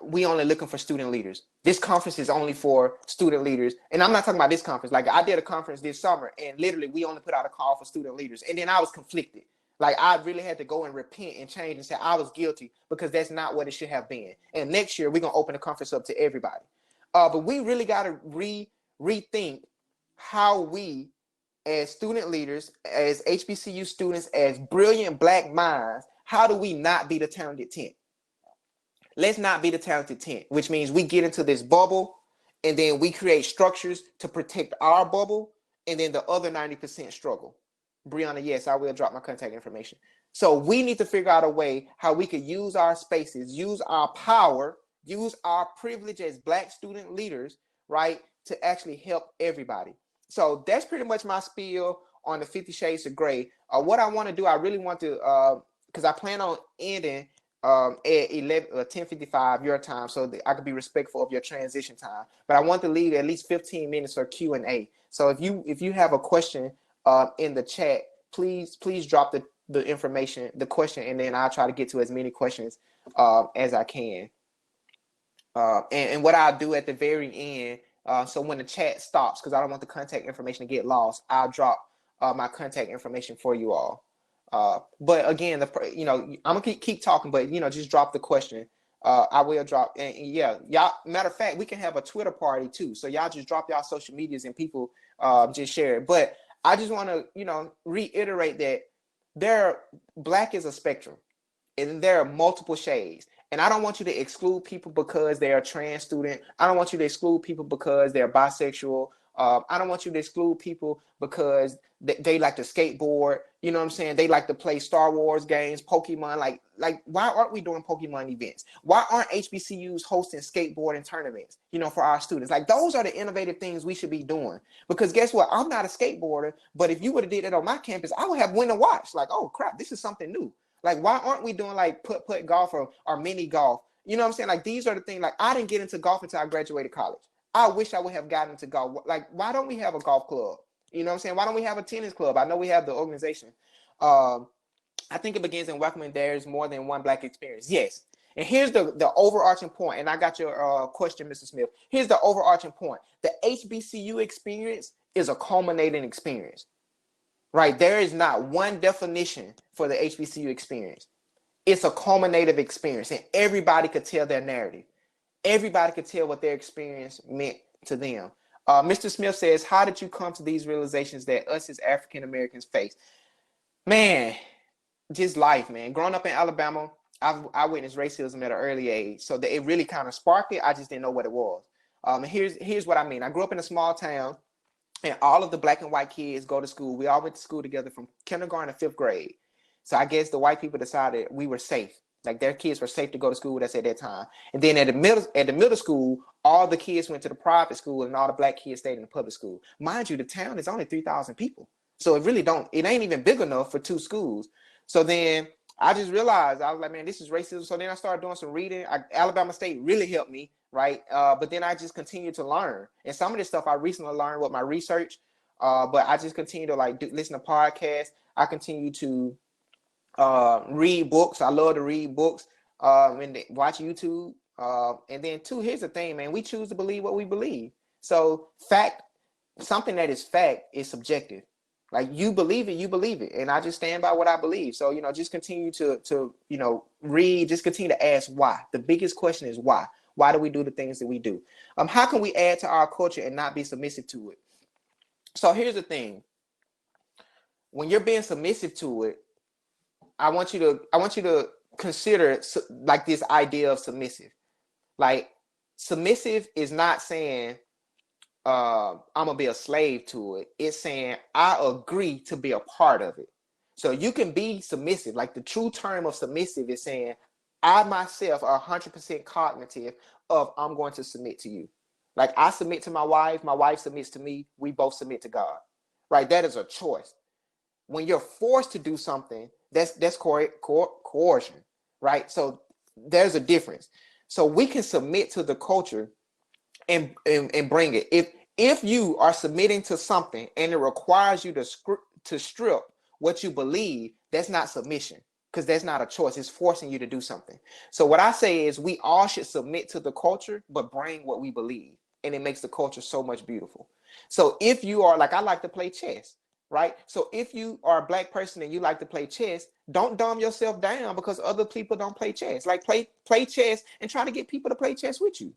we only looking for student leaders. This conference is only for student leaders. And I'm not talking about this conference. Like, I did a conference this summer and literally we only put out a call for student leaders. And then I was conflicted. Like, I really had to go and repent and change and say I was guilty, because that's not what it should have been. And next year we're going to open the conference up to everybody. But we really got to rethink how we, as student leaders, as HBCU students, as brilliant black minds, how do we not be the talented 10? Let's not be the talented 10, which means we get into this bubble and then we create structures to protect our bubble, and then the other 90% struggle. Brianna, yes, I will drop my contact information. So we need to figure out a way how we could use our spaces, use our power, use our privilege as black student leaders, right, to actually help everybody. So that's pretty much my spiel on the 50 Shades of Grey. What I want to do, I really want to, because I plan on ending at 10:55 your time, so that I could be respectful of your transition time. But I want to leave at least 15 minutes for Q&A. So if you have a question in the chat, please drop the information, the question, and then I'll try to get to as many questions as I can. And what I'll do at the very end, so when the chat stops, because I don't want the contact information to get lost, I'll drop my contact information for you all. But again, I'm gonna keep talking, but just drop the question. I will drop, and yeah, y'all. Matter of fact, we can have a Twitter party too. So y'all just drop y'all social medias and people just share it. But I just want to reiterate that black is a spectrum, and there are multiple shades. And I don't want you to exclude people because they're a trans student. I don't want you to exclude people because they're bisexual. I don't want you to exclude people because they like to skateboard. You know what I'm saying? They like to play Star Wars games, Pokemon. Like why aren't we doing Pokemon events? Why aren't HBCUs hosting skateboarding tournaments, for our students? Like, those are the innovative things we should be doing. Because guess what? I'm not a skateboarder, but if you would have did it on my campus, I would have went and watched. Like, oh crap, this is something new. Like, why aren't we doing like put golf or mini golf? You know what I'm saying? Like, these are the things. Like, I didn't get into golf until I graduated college. I wish I would have gotten into golf. Like, why don't we have a golf club? You know what I'm saying? Why don't we have a tennis club? I know we have the organization. I think it begins in welcoming there's more than one black experience. Yes. And here's the overarching point. And I got your question, Mr. Smith. Here's the overarching point. The HBCU experience is a culminating experience. Right? There is not one definition for the HBCU experience. It's a culminative experience, and everybody could tell their narrative. Everybody could tell what their experience meant to them. Mr. Smith says, how did you come to these realizations that us as African Americans face? Man, just life, man. Growing up in Alabama, I witnessed racism at an early age, so that it really kind of sparked it. I just didn't know what it was. And here's what I mean. I grew up in a small town, and all of the black and white kids go to school. We all went to school together from kindergarten to 5th grade. So I guess the white people decided we were safe. Like, their kids were safe to go to school with us at that time. And then at the middle school, all the kids went to the private school and all the black kids stayed in the public school. Mind you, the town is only 3,000 people. So it ain't even big enough for 2 schools. So then I just realized, I was like, man, this is racism. So then I started doing some reading. Alabama State really helped me, right? But then I just continued to learn. And some of this stuff I recently learned with my research. But I just continue to listen to podcasts. I continue to read books. I love to read books and watch YouTube. And then too, here's the thing, man. We choose to believe what we believe. So something that is fact is subjective. Like, you believe it, and I just stand by what I believe. So just continue to read. Just continue to ask why. The biggest question is why. Why do we do the things that we do? How can we add to our culture and not be submissive to it? So here's the thing. When you're being submissive to it, I want you to consider like this idea of submissive. Like, submissive is not saying I'm gonna be a slave to it. It's saying I agree to be a part of it. So you can be submissive. Like, the true term of submissive is saying I myself are 100% cognitive of I'm going to submit to you. Like, I submit to my wife submits to me, we both submit to God. Right? That is a choice. When you're forced to do something, that's coercion, right? So there's a difference. So we can submit to the culture and bring it. If you are submitting to something and it requires you to strip what you believe, that's not submission, because that's not a choice. It's forcing you to do something. So what I say is we all should submit to the culture, but bring what we believe, and it makes the culture so much beautiful. So if you are, like, I like to play chess. Right. So if you are a black person and you like to play chess, don't dumb yourself down because other people don't play chess. Like, play chess and try to get people to play chess with you.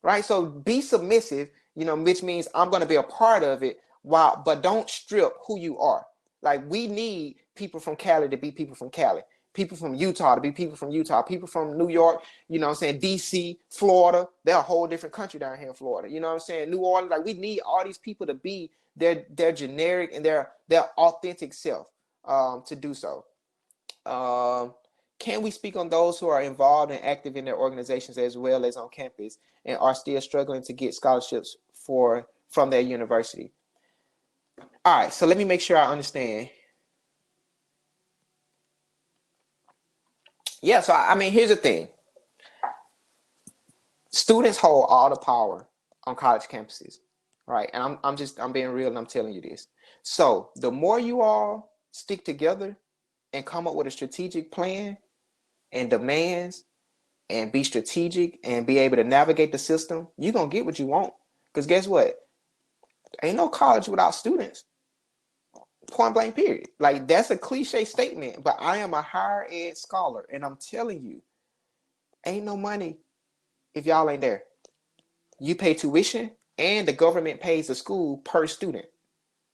Right. So be submissive, which means I'm going to be a part of it. But don't strip who you are. Like, we need people from Cali to be people from Cali, people from Utah to be people from Utah, people from New York, DC, Florida. They're a whole different country down here in Florida. You know what I'm saying? New Orleans. Like, we need all these people to be their generic and their authentic self to do so. Can we speak on those who are involved and active in their organizations as well as on campus and are still struggling to get scholarships from their university? All right, so let me make sure I understand. Yeah, so I mean, here's the thing. Students hold all the power on college campuses, right? And I'm being real, and I'm telling you this. So the more you all stick together, and come up with a strategic plan and demands and be strategic and be able to navigate the system, you're going to get what you want. Because guess what? Ain't no college without students. Point blank, period. Like, that's a cliche statement, but I am a higher ed scholar, and I'm telling you, ain't no money if y'all ain't there. You pay tuition, and the government pays the school per student.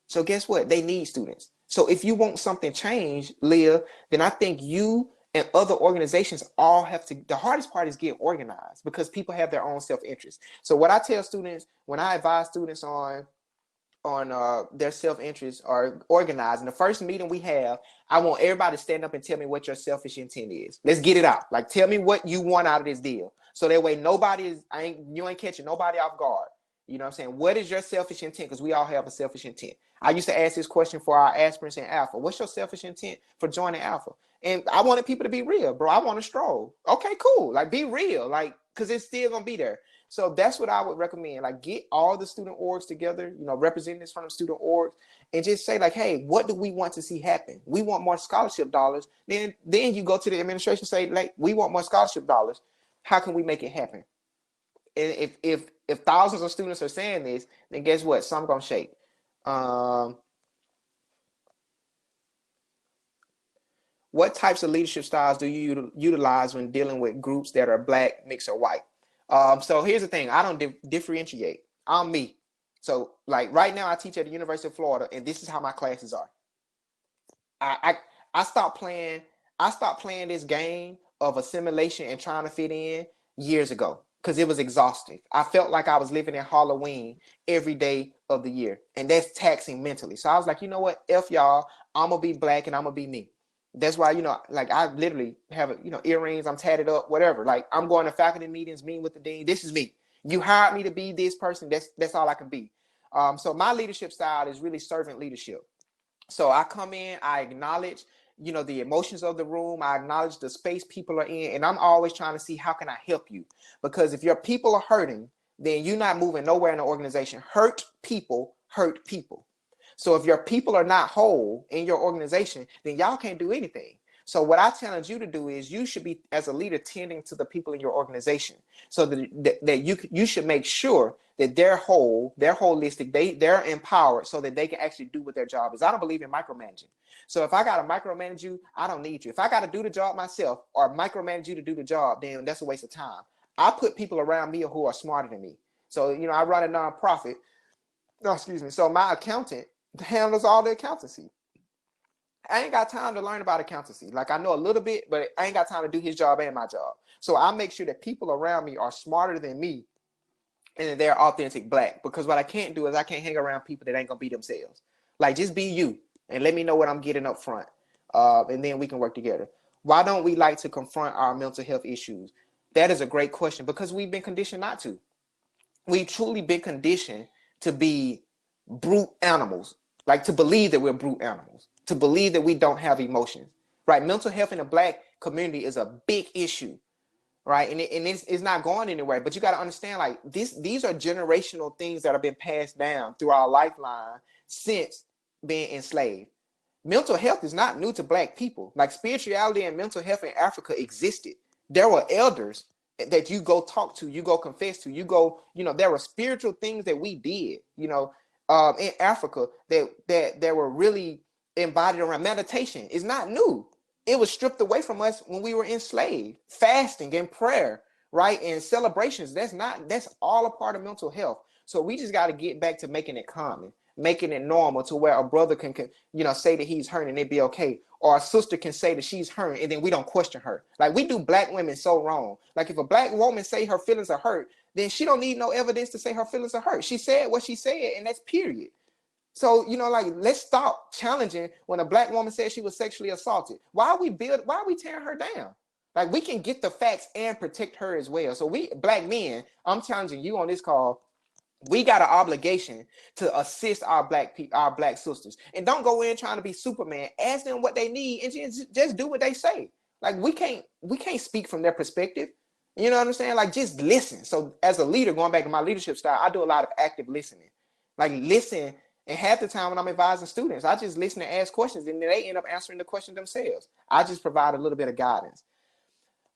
So guess what? They need students. So if you want something changed, Leah, then I think you and other organizations all have to. The hardest part is get organized because people have their own self-interest. So what I tell students when I advise students on their self-interest or organizing, the first meeting we have, I want everybody to stand up and tell me what your selfish intent is. Let's get it out. Like, tell me what you want out of this deal. So that way you ain't catching nobody off guard. You know what I'm saying? What is your selfish intent? Because we all have a selfish intent. I used to ask this question for our aspirants in Alpha. What's your selfish intent for joining Alpha? And I wanted people to be real, bro. I want to stroll. Okay, cool. Like, be real. Like, because it's still going to be there. So that's what I would recommend. Like, get all the student orgs together, representatives from the student orgs, and just say, like, hey, what do we want to see happen? We want more scholarship dollars. Then you go to the administration and say, like, we want more scholarship dollars. How can we make it happen? And if thousands of students are saying this, then guess what? Some gonna shake. What types of leadership styles do you utilize when dealing with groups that are Black, mixed, or white? So here's the thing. I don't differentiate. I'm me. So, like, right now I teach at the University of Florida, and this is how my classes are. I stopped playing this game of assimilation and trying to fit in years ago because it was exhausting. I felt like I was living in Halloween every day of the year, and that's taxing mentally. So I was like, you know what? F y'all. I'm gonna be Black and I'm gonna be me. That's why, like, I literally have, earrings, I'm tatted up, whatever. Like, I'm going to faculty meetings, meeting with the dean. This is me. You hired me to be this person. That's all I can be. So my leadership style is really servant leadership. So I come in, I acknowledge, the emotions of the room. I acknowledge the space people are in, and I'm always trying to see how can I help you? Because if your people are hurting, then you're not moving nowhere in the organization. Hurt people hurt people. So if your people are not whole in your organization, then y'all can't do anything. So what I challenge you to do is you should be, as a leader, tending to the people in your organization, so that you should make sure that they're whole, they're holistic, they're empowered, so that they can actually do what their job is. I don't believe in micromanaging. So if I got to micromanage you, I don't need you. If I got to do the job myself or micromanage you to do the job, then that's a waste of time. I put people around me who are smarter than me. So, I run a nonprofit. No, excuse me. So my accountant handles all the accountancy. I ain't got time to learn about accountancy. Like, I know a little bit, but I ain't got time to do his job and my job. So I make sure that people around me are smarter than me and they're authentic Black. Because what I can't do is I can't hang around people that ain't gonna be themselves. Like, just be you and let me know what I'm getting up front, and then we can work together. Why don't we like to confront our mental health issues? That is a great question, because we've been conditioned not to. We've truly been conditioned to be brute animals, like to believe that we're brute animals, to believe that we don't have emotions, right? Mental health in the Black community is a big issue, right? And it's not going anywhere. But you got to understand, like, these are generational things that have been passed down through our lifeline since being enslaved. Mental health is not new to Black people. Like, spirituality and mental health in Africa existed. There were elders that you go talk to, you go confess to, there were spiritual things that we did, in Africa that were really embodied around meditation. Is not new. It was stripped away from us when we were enslaved. Fasting and prayer, right? And celebrations, that's all a part of mental health. So we just got to get back to making it common, making it normal, to where a brother can say that he's hurting and it'd be okay. Or a sister can say that she's hurting and then we don't question her. Like, we do Black women so wrong. Like, if a Black woman say her feelings are hurt, then she don't need no evidence to say her feelings are hurt. She said what she said, and that's period. So, like, let's stop challenging when a Black woman said she was sexually assaulted. Why are we tearing her down? Like, we can get the facts and protect her as well. So we Black men, I'm challenging you on this call. We got an obligation to assist our Black sisters, and don't go in trying to be Superman. Ask them what they need and just do what they say. Like, we can't speak from their perspective. You know what I'm saying? Like, just listen. So as a leader, going back to my leadership style, I do a lot of active listening. Like, listen And half the time when I'm advising students, I just listen and ask questions, and they end up answering the question themselves. I just provide a little bit of guidance.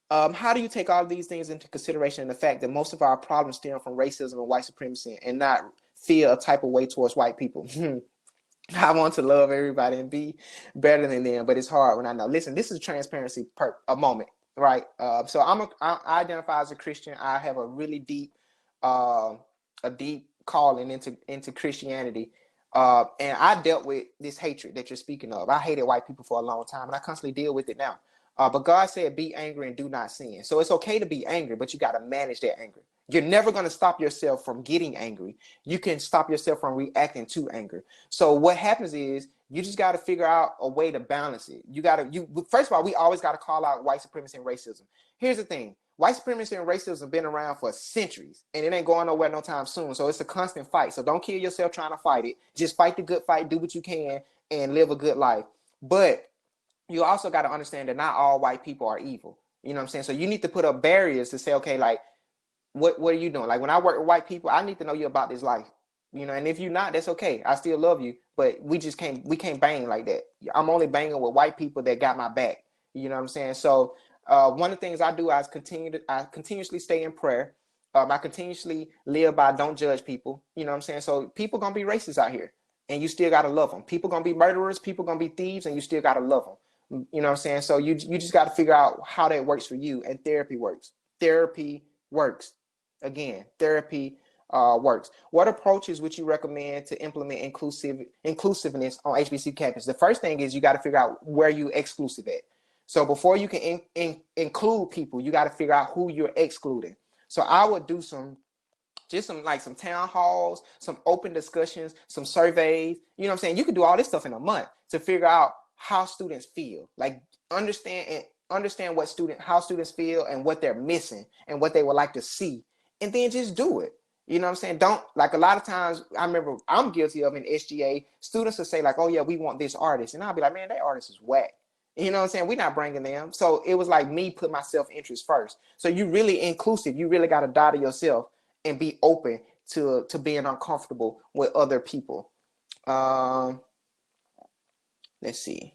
How do you take all of these things into consideration, and the fact that most of our problems stem from racism and white supremacy, and not feel a type of way towards white people? I want to love everybody and be better than them, but it's hard when I know. Listen, this is transparency a moment, right? So I identify as a Christian. I have a really uh, deep calling into Christianity, and I dealt with this hatred that you're speaking of. I hated white people for a long time, and I constantly deal with it now. But God said, "Be angry and do not sin." So it's okay to be angry, but you got to manage that anger. You're never going to stop yourself from getting angry. You can stop yourself from reacting to anger. So what happens is you just got to figure out a way to balance it. First of all, we always got to call out white supremacy and racism. Here's the thing. White supremacy and racism have been around for centuries, and it ain't going nowhere no time soon. So it's a constant fight. So don't kill yourself trying to fight it. Just fight the good fight, do what you can, and live a good life. But you also got to understand that not all white people are evil. You know what I'm saying? So you need to put up barriers to say, okay, like, what are you doing? Like, when I work with white people, I need to know you about this life. And if you're not, that's okay. I still love you, but we can't bang like that. I'm only banging with white people that got my back. You know what I'm saying? So one of the things I do is I continuously stay in prayer. I continuously live by don't judge people. You know what I'm saying? So people gonna be racist out here, and you still gotta love them. People gonna be murderers. People gonna be thieves, and you still gotta love them. You know what I'm saying? So you just got to figure out how that works for you, and therapy works. Therapy works. Again, therapy works. What approaches would you recommend to implement inclusiveness on HBC campus? The first thing is you got to figure out where you exclusive at. So before you can include people, you got to figure out who you're excluding. So I would do some town halls, some open discussions, some surveys. You know what I'm saying? You can do all this stuff in a month to figure out how students feel. Like, understand how students feel and what they're missing and what they would like to see, and then just do it. You know what I'm saying? Don't, like, a lot of times, I remember I'm guilty of in SGA, students will say like, "Oh yeah, we want this artist," and I'll be like, "Man, that artist is whack." You know what I'm saying? We're not bringing them. So it was like me put my self-interest first. So you really inclusive. You really got to die to yourself and be open to being uncomfortable with other people. Let's see.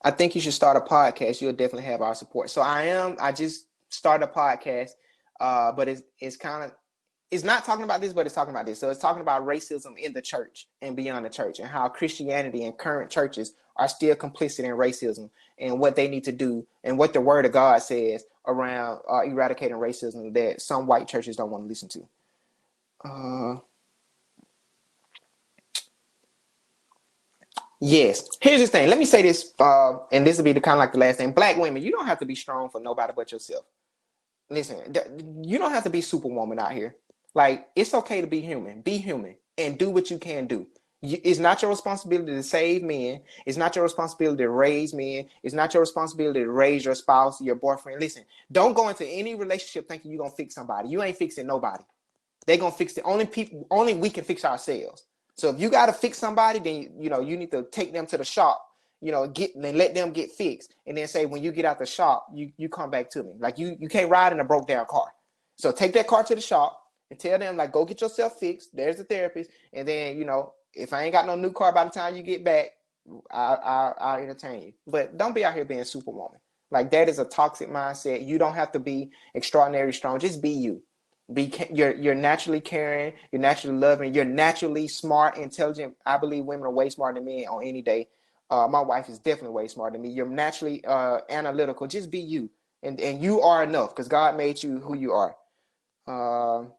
I think you should start a podcast. You'll definitely have our support. So I just started a podcast, but it's not talking about this, but it's talking about this. So it's talking about racism in the church and beyond the church, and how Christianity and current churches are still complicit in racism, and what they need to do, and what the word of God says around eradicating racism that some white churches don't want to listen to. Yes. Here's the thing. Let me say this, and this will be the kind of like the last thing. Black women, you don't have to be strong for nobody but yourself. Listen, you don't have to be superwoman out here. Like, it's okay to be human. Be human and do what you can do. It's not your responsibility to save men. It's not your responsibility to raise men. It's not your responsibility to raise your spouse, your boyfriend. Listen, don't go into any relationship thinking you're going to fix somebody. You ain't fixing nobody. They're going to fix it. Only we can fix ourselves. So if you got to fix somebody, then you need to take them to the shop, and let them get fixed, and then say, when you get out the shop, you come back to me. Like, you can't ride in a broke down car. So take that car to the shop and tell them, like, go get yourself fixed. There's the therapist, and then if I ain't got no new car by the time you get back, I'll entertain you. But don't be out here being superwoman. Like, that is a toxic mindset. You don't have to be extraordinary strong. Just be you. You're naturally caring, you're naturally loving, you're naturally smart, intelligent. I believe women are way smarter than men on any day. My wife is definitely way smarter than me. You're naturally analytical. Just be you, and you are enough, because God made you who you are. All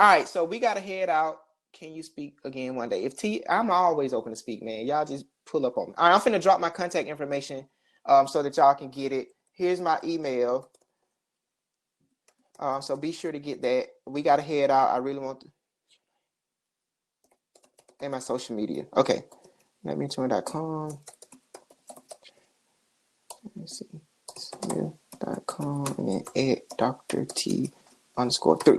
right, so we gotta head out. Can you speak again one day? I'm always open to speak, man. Y'all just pull up on me. All right, I'm finna drop my contact information so that y'all can get it. Here's my email. So be sure to get that. We got to head out. I really want to. And my social media. Okay. LetMeTour.com. Let's see. Smith.com and then Dr. T_3.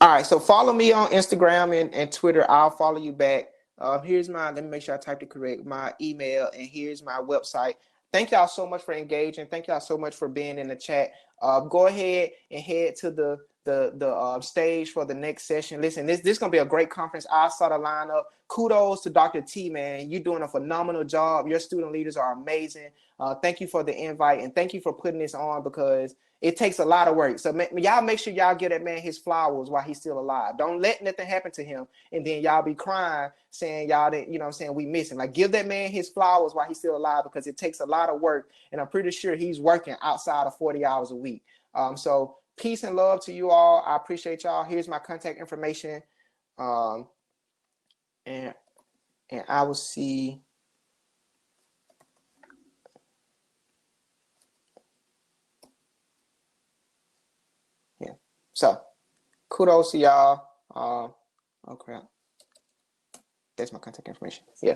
All right. So follow me on Instagram and Twitter. I'll follow you back. Let me make sure I typed it correct. My email, and here's my website. Thank y'all so much for engaging. Thank y'all so much for being in the chat. Go ahead and head to the stage for the next session. Listen, this is gonna be a great conference. I saw the lineup. Kudos to Dr. T, man. You're doing a phenomenal job. Your student leaders are amazing. Thank you for the invite, and thank you for putting this on, because it takes a lot of work. So y'all make sure y'all give that man his flowers while he's still alive. Don't let nothing happen to him, and then y'all be crying saying y'all didn't, you know what I'm saying, we miss him. Like, give that man his flowers while he's still alive, because it takes a lot of work, and I'm pretty sure he's working outside of 40 hours a week. So peace and love to you all. I appreciate y'all. Here's my contact information. And I will see. Yeah. So kudos to y'all. Oh crap. That's my contact information. Yeah.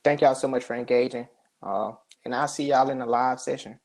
Thank y'all so much for engaging. And I'll see y'all in the live session.